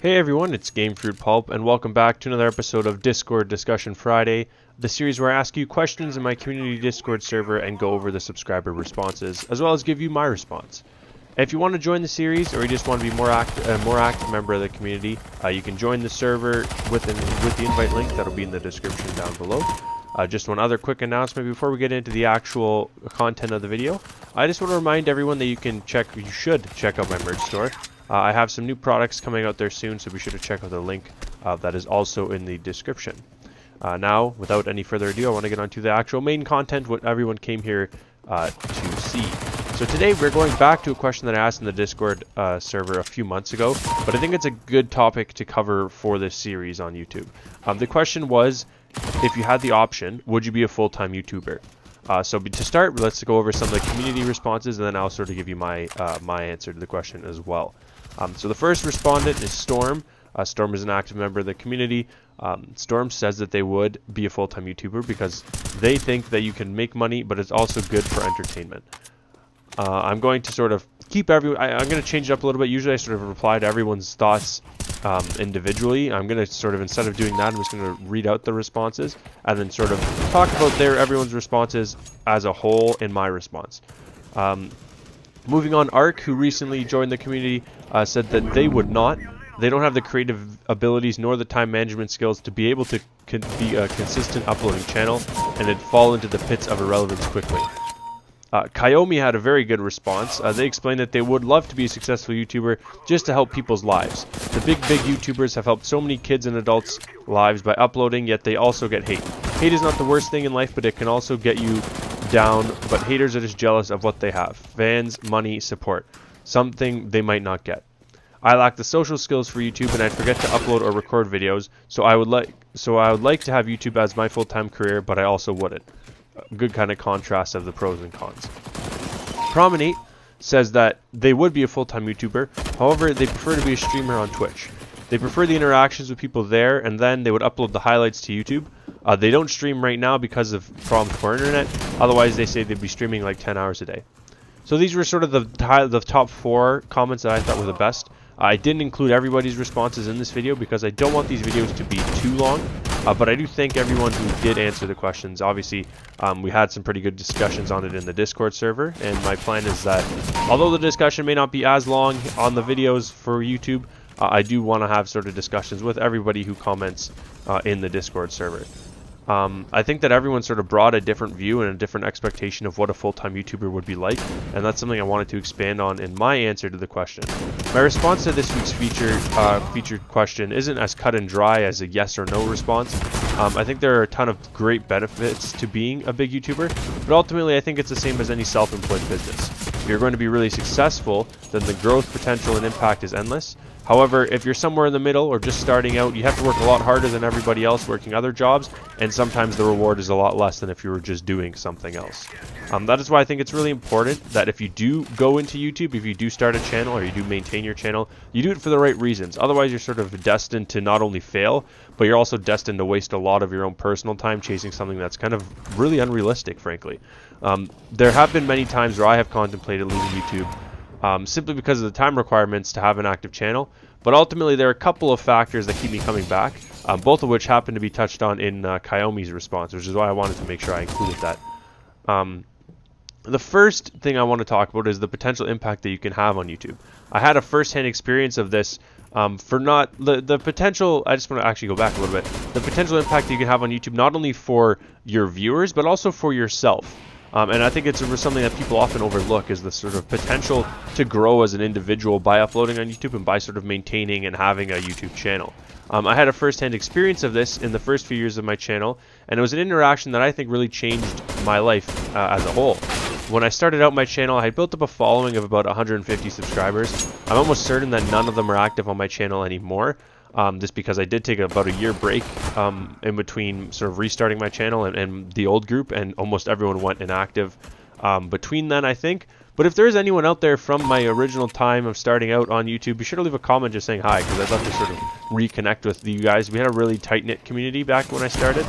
Hey everyone, it's Gamefruitpulp, and welcome back to another episode of Discord Discussion Friday, the series where I ask you questions in my community Discord server and go over the subscriber responses, as well as give you my response. If you want to join the series, or you just want to be a more active member of the community, you can join the server with the invite link that'll be in the description down below. Just one other quick announcement before we get into the actual content of the video. I just want to remind everyone that you should check out my merch store. I have some new products coming out there soon, so be sure to check out the link that is also in the description. Now, without any further ado, I want to get on to the actual main content, what everyone came here to see. So today we're going back to a question that I asked in the Discord server a few months ago, but I think it's a good topic to cover for this series on YouTube. The question was, if you had the option, would you be a full-time YouTuber? So to start, let's go over some of the community responses, and then I'll sort of give you my answer to the question as well. So the first respondent is Storm. Storm is an active member of the community. Storm says that they would be a full-time YouTuber because they think that you can make money, but it's also good for entertainment. I'm going to sort of keep I'm going to change it up a little bit. Usually I sort of reply to everyone's thoughts individually. I'm going to sort of, instead of doing that, I'm just going to read out the responses and then sort of talk about everyone's responses as a whole in my response. Moving on, Ark, who recently joined the community, said that they would not. They don't have the creative abilities nor the time management skills to be able to be a consistent uploading channel, and it'd fall into the pits of irrelevance quickly. Kayomi had a very good response. They explained that they would love to be a successful YouTuber just to help people's lives. The big YouTubers have helped so many kids and adults' lives by uploading, yet they also get hate. Hate is not the worst thing in life, but it can also get you down, but haters are just jealous of what they have. Fans, money, support. Something they might not get. I lack the social skills for YouTube, and I'd forget to upload or record videos, so I would like to have YouTube as my full-time career, but I also wouldn't. Good kind of contrast of the pros and cons. Promenade says that they would be a full-time YouTuber, however they prefer to be a streamer on Twitch. They prefer the interactions with people there, and then they would upload the highlights to YouTube. They don't stream right now because of problems for internet, otherwise they say they'd be streaming like 10 hours a day. So these were sort of the top 4 comments that I thought were the best. I didn't include everybody's responses in this video because I don't want these videos to be too long, but I do thank everyone who did answer the questions. Obviously, we had some pretty good discussions on it in the Discord server, and my plan is that although the discussion may not be as long on the videos for YouTube, I do want to have sort of discussions with everybody who comments in the Discord server. I think that everyone sort of brought a different view and a different expectation of what a full-time YouTuber would be like, and that's something I wanted to expand on in my answer to the question. My response to this week's featured question isn't as cut and dry as a yes or no response. I think there are a ton of great benefits to being a big YouTuber, but ultimately I think it's the same as any self-employed business. If you're going to be really successful, then the growth potential and impact is endless. However, if you're somewhere in the middle or just starting out, you have to work a lot harder than everybody else working other jobs, and sometimes the reward is a lot less than if you were just doing something else. That is why I think it's really important that if you do go into YouTube, if you do start a channel or you do maintain your channel, you do it for the right reasons. Otherwise, you're sort of destined to not only fail, but you're also destined to waste a lot of your own personal time chasing something that's kind of really unrealistic, frankly. There have been many times where I have contemplated leaving YouTube simply because of the time requirements to have an active channel, but ultimately there are a couple of factors that keep me coming back, both of which happen to be touched on in Kayomi's response, which is why I wanted to make sure I included that. The first thing I want to talk about is the potential impact that you can have on YouTube. I had a first-hand experience of this the potential. I just want to actually go back a little bit. The potential impact that you can have on YouTube, not only for your viewers, but also for yourself. And I think it's something that people often overlook, is the sort of potential to grow as an individual by uploading on YouTube and by sort of maintaining and having a YouTube channel. I had a first-hand experience of this in the first few years of my channel, and it was an interaction that I think really changed my life as a whole. When I started out my channel, I had built up a following of about 150 subscribers. I'm almost certain that none of them are active on my channel anymore. Just because I did take about a year break in between sort of restarting my channel and the old group, and almost everyone went inactive between then, I think. But if there is anyone out there from my original time of starting out on YouTube, be sure to leave a comment just saying hi, because I'd love to sort of reconnect with you guys. We had a really tight-knit community back when I started.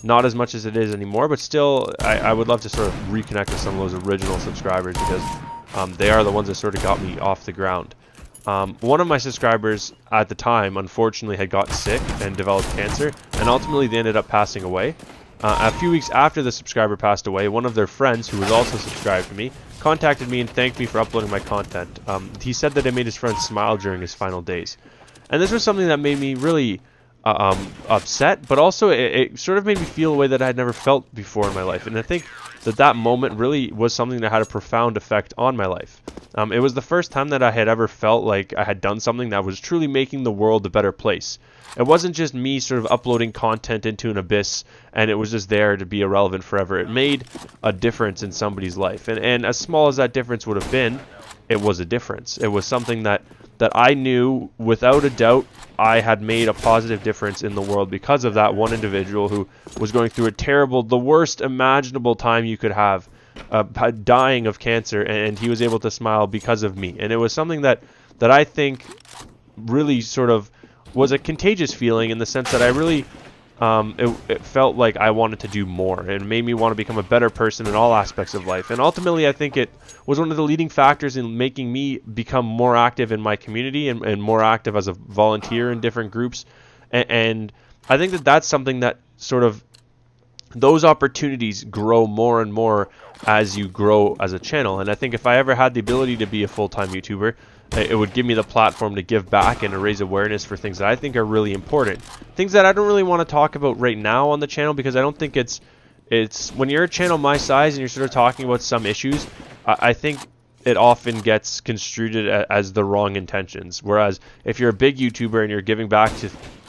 Not as much as it is anymore, but still, I would love to sort of reconnect with some of those original subscribers, because they are the ones that sort of got me off the ground. One of my subscribers at the time, unfortunately, had got sick and developed cancer, and ultimately they ended up passing away. A few weeks after the subscriber passed away, one of their friends, who was also subscribed to me, contacted me and thanked me for uploading my content. He said that it made his friend smile during his final days. And this was something that made me really upset, but also it sort of made me feel a way that I had never felt before in my life. And I think that moment really was something that had a profound effect on my life. It was the first time that I had ever felt like I had done something that was truly making the world a better place. It wasn't just me sort of uploading content into an abyss and it was just there to be irrelevant forever. It made a difference in somebody's life. And as small as that difference would have been, it was a difference. It was something that I knew without a doubt I had made a positive difference in the world because of that one individual who was going through the worst imaginable time you could have, dying of cancer, and he was able to smile because of me. And it was something that I think really sort of was a contagious feeling in the sense that I really, it felt like I wanted to do more, and it made me want to become a better person in all aspects of life. And ultimately, I think it was one of the leading factors in making me become more active in my community and more active as a volunteer in different groups. And I think that that's something that sort of, those opportunities grow more and more as you grow as a channel. And I think if I ever had the ability to be a full-time YouTuber, it would give me the platform to give back and to raise awareness for things that I think are really important. Things that I don't really want to talk about right now on the channel, because I don't think it's when you're a channel my size and you're sort of talking about some issues, I think it often gets construed as the wrong intentions. Whereas if you're a big YouTuber and you're giving back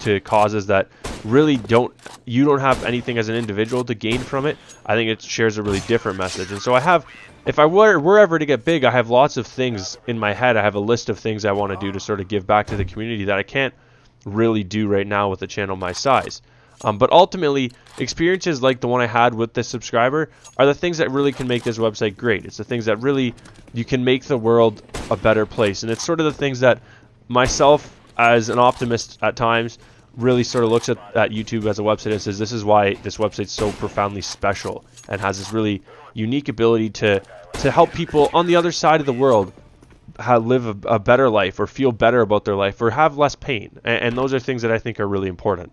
to causes that really you don't have anything as an individual to gain from it, I think it shares a really different message. And so if I were ever to get big, I have lots of things in my head. I have a list of things I want to do to sort of give back to the community that I can't really do right now with a channel my size. But ultimately, experiences like the one I had with this subscriber are the things that really can make this website great. It's the things that really, you can make the world a better place. And it's sort of the things that myself, as an optimist at times, really sort of looks at YouTube as a website and says, this is why this website's so profoundly special and has this really unique ability to help people on the other side of the world live a better life, or feel better about their life, or have less pain. And those are things that I think are really important.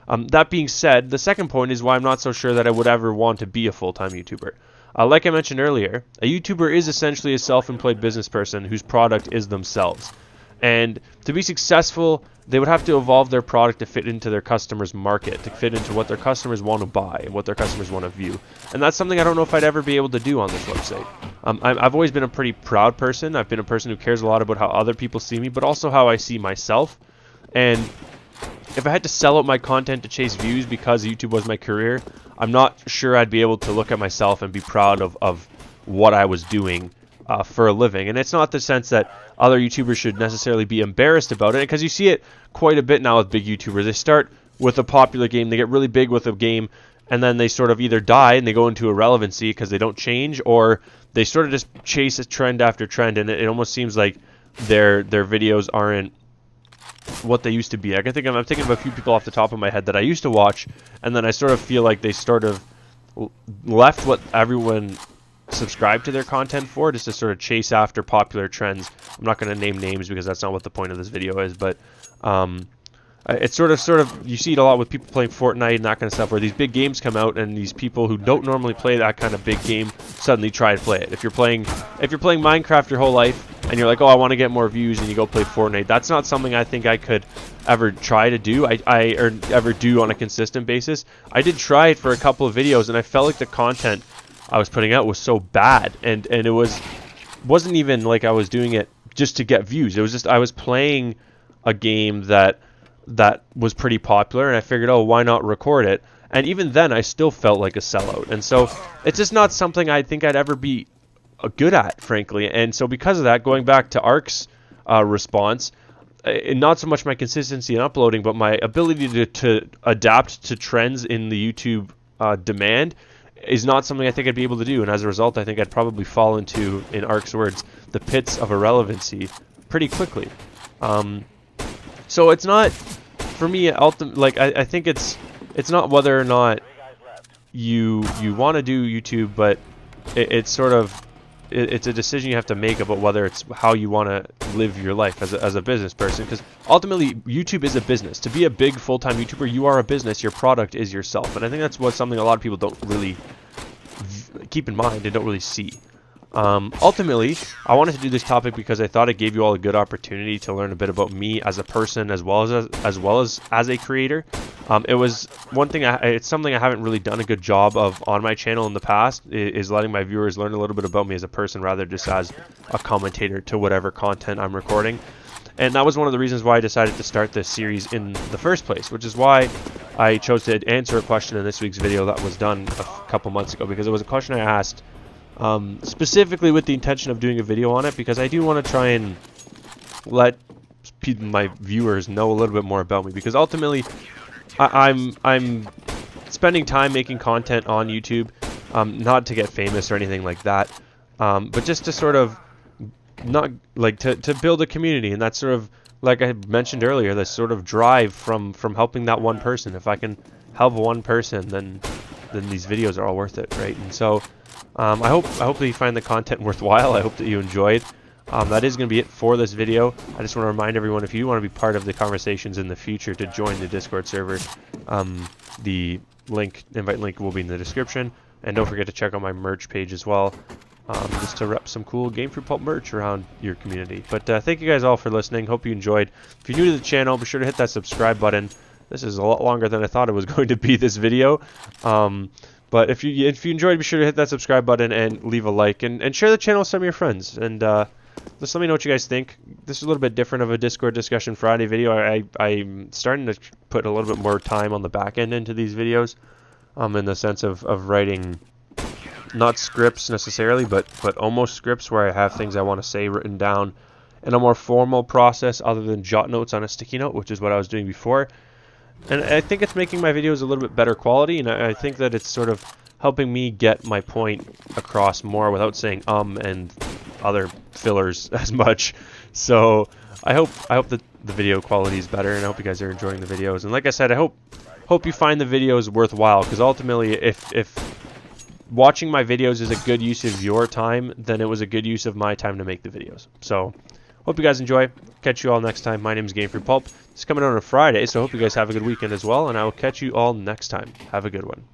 That being said, the second point is why I'm not so sure that I would ever want to be a full-time YouTuber. Like I mentioned earlier, a YouTuber is essentially a self-employed business person whose product is themselves. And to be successful, they would have to evolve their product to fit into their customers' market, to fit into what their customers want to buy and what their customers want to view. And that's something I don't know if I'd ever be able to do on this website. I've always been a pretty proud person. I've been a person who cares a lot about how other people see me, but also how I see myself. And if I had to sell out my content to chase views because YouTube was my career, I'm not sure I'd be able to look at myself and be proud of what I was doing for a living. And it's not the sense that other YouTubers should necessarily be embarrassed about it, because you see it quite a bit now with big YouTubers. They start with a popular game, they get really big with a game, and then they sort of either die and they go into irrelevancy because they don't change, or they sort of just chase a trend after trend, and it almost seems like their videos aren't what they used to be. I'm thinking of a few people off the top of my head that I used to watch, and then I sort of feel like they sort of left what everyone subscribed to their content for, just to sort of chase after popular trends. I'm not going to name names because that's not what the point of this video is, but it's sort of you see it a lot with people playing Fortnite and that kind of stuff, where these big games come out and these people who don't normally play that kind of big game suddenly try to play it. If you're playing Minecraft your whole life and you're like, oh, I want to get more views, and you go play Fortnite, that's not something I think I could ever try to do, or ever do on a consistent basis. I did try it for a couple of videos, and I felt like the content I was putting out was so bad, and it wasn't even like I was doing it just to get views. It was just I was playing a game that was pretty popular, and I figured, oh, why not record it? And even then, I still felt like a sellout. And so it's just not something I think I'd ever be good at, frankly. And so because of that, going back to Ark's response, not so much my consistency in uploading, but my ability to adapt to trends in the YouTube demand is not something I think I'd be able to do. And as a result, I think I'd probably fall into, in Ark's words, the pits of irrelevancy pretty quickly. So it's not, for me, I think it's not whether or not you want to do YouTube, but it's sort of it's a decision you have to make about whether it's how you want to live your life as a business person, because ultimately YouTube is a business. To be a big full-time YouTuber, you are a business. Your product is yourself, and I think that's something a lot of people don't really keep in mind and don't really see. Ultimately, I wanted to do this topic because I thought it gave you all a good opportunity to learn a bit about me as a person, as well as a creator. It was one thing. It's something I haven't really done a good job of on my channel in the past. Is letting my viewers learn a little bit about me as a person, rather just as a commentator to whatever content I'm recording. And that was one of the reasons why I decided to start this series in the first place, which is why I chose to answer a question in this week's video that was done a couple months ago, because it was a question I asked. Specifically with the intention of doing a video on it, because I do want to try and let my viewers know a little bit more about me, because ultimately I'm spending time making content on YouTube, not to get famous or anything like that, but just to sort of not like to build a community, and that's sort of, like I mentioned earlier, this sort of drive from helping that one person. If I can help one person, then these videos are all worth it, right? And so I hope that you find the content worthwhile. I hope that you enjoyed. That is going to be it for this video. I just want to remind everyone, if you want to be part of the conversations in the future, to join the Discord server. The invite link will be in the description, and don't forget to check out my merch page as well, just to rep some cool Gamefruitpulp merch around your community. But thank you guys all for listening. Hope you enjoyed. If you're new to the channel, be sure to hit that subscribe button. This is a lot longer than I thought it was going to be, this video. But if you enjoyed, be sure to hit that subscribe button and leave a like, and share the channel with some of your friends. And just let me know what you guys think. This is a little bit different of a Discord Discussion Friday video. I'm starting to put a little bit more time on the back end into these videos, in the sense of writing, not scripts necessarily, but almost scripts, where I have things I want to say written down in a more formal process other than jot notes on a sticky note, which is what I was doing before. And I think it's making my videos a little bit better quality, and I think that it's sort of helping me get my point across more without saying and other fillers as much. So I hope that the video quality is better, and I hope you guys are enjoying the videos. And like I said, I hope you find the videos worthwhile, because ultimately, if watching my videos is a good use of your time, then it was a good use of my time to make the videos. So hope you guys enjoy. Catch you all next time. My name is Gamefruitpulp. It's coming out on a Friday, so I hope you guys have a good weekend as well, and I will catch you all next time. Have a good one.